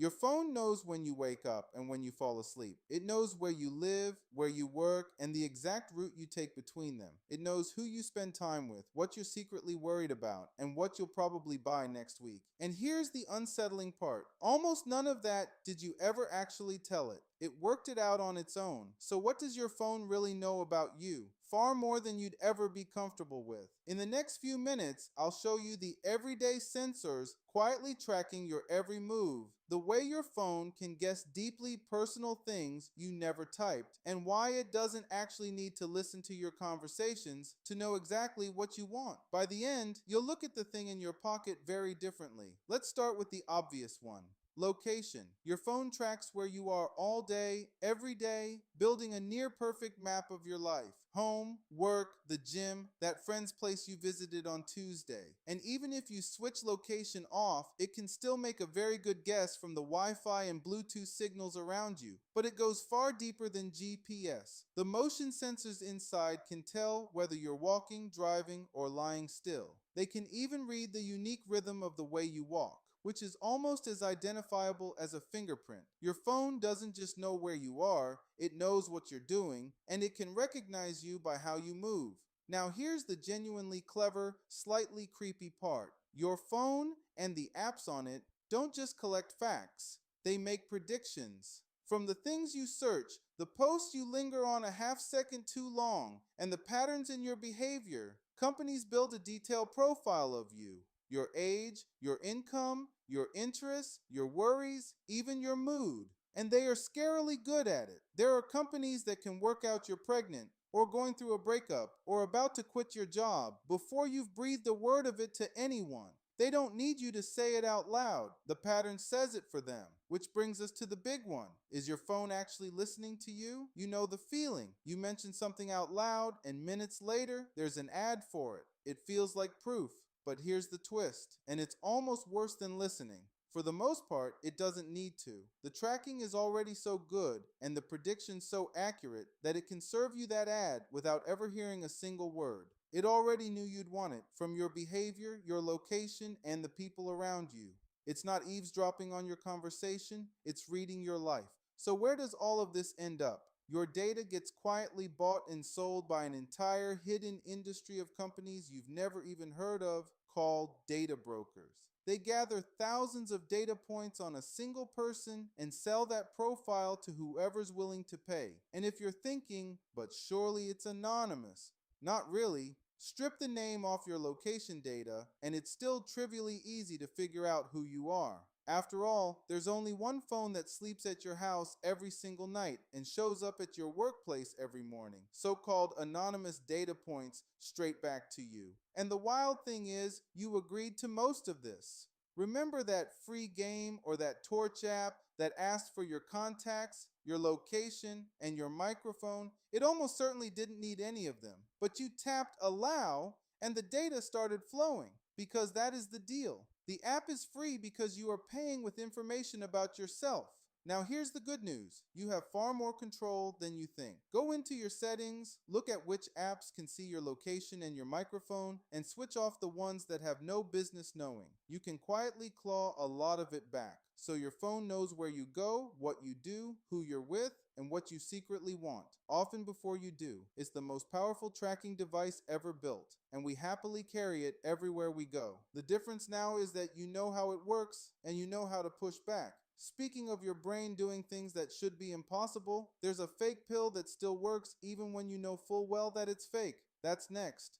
Your phone knows when you wake up and when you fall asleep. It knows where you live, where you work, and the exact route you take between them. It knows who you spend time with, what you're secretly worried about, and what you'll probably buy next week. And here's the unsettling part. Almost none of that did you ever actually tell it. It worked it out on its own. So what does your phone really know about you? Far more than you'd ever be comfortable with. In the next few minutes, I'll show you the everyday sensors quietly tracking your every move, the way your phone can guess deeply personal things you never typed, and why it doesn't actually need to listen to your conversations to know exactly what you want. By the end, you'll look at the thing in your pocket very differently. Let's start with the obvious one. Location. Your phone tracks where you are all day, every day, building a near perfect map of your life. Home, work, the gym, that friend's place you visited on Tuesday. And even if you switch location off, it can still make a very good guess from the Wi-Fi and Bluetooth signals around you. But it goes far deeper than GPS. The motion sensors inside can tell whether you're walking, driving, or lying still. They can even read the unique rhythm of the way you walk, which is almost as identifiable as a fingerprint. Your phone doesn't just know where you are, it knows what you're doing, and it can recognize you by how you move. Now here's the genuinely clever, slightly creepy part. Your phone and the apps on it don't just collect facts, they make predictions. From the things you search, the posts you linger on a half second too long, and the patterns in your behavior, companies build a detailed profile of you. Your age, your income, your interests, your worries, even your mood. And they are scarily good at it. There are companies that can work out you're pregnant, or going through a breakup, or about to quit your job before you've breathed a word of it to anyone. They don't need you to say it out loud. The pattern says it for them. Which brings us to the big one. Is your phone actually listening to you? You know the feeling. You mention something out loud, and minutes later, there's an ad for it. It feels like proof. But here's the twist, and it's almost worse than listening. For the most part, it doesn't need to. The tracking is already so good and the predictions so accurate that it can serve you that ad without ever hearing a single word. It already knew you'd want it from your behavior, your location, and the people around you. It's not eavesdropping on your conversation, it's reading your life. So where does all of this end up? Your data gets quietly bought and sold by an entire hidden industry of companies you've never even heard of called data brokers. They gather thousands of data points on a single person and sell that profile to whoever's willing to pay. And if you're thinking, but surely it's anonymous, not really. Strip the name off your location data, and it's still trivially easy to figure out who you are. After all, there's only one phone that sleeps at your house every single night and shows up at your workplace every morning. So-called anonymous data points straight back to you. And the wild thing is, you agreed to most of this. Remember that free game or that torch app that asked for your contacts, your location, and your microphone? It almost certainly didn't need any of them. But you tapped allow and the data started flowing, because that is the deal. The app is free because you are paying with information about yourself. Now here's the good news. You have far more control than you think. Go into your settings, look at which apps can see your location and your microphone, and switch off the ones that have no business knowing. You can quietly claw a lot of it back, so your phone knows where you go, what you do, who you're with, and what you secretly want, often before you do. It's the most powerful tracking device ever built, and we happily carry it everywhere we go. The difference now is that you know how it works, and you know how to push back. Speaking of your brain doing things that should be impossible, there's a fake pill that still works even when you know full well that it's fake. That's next.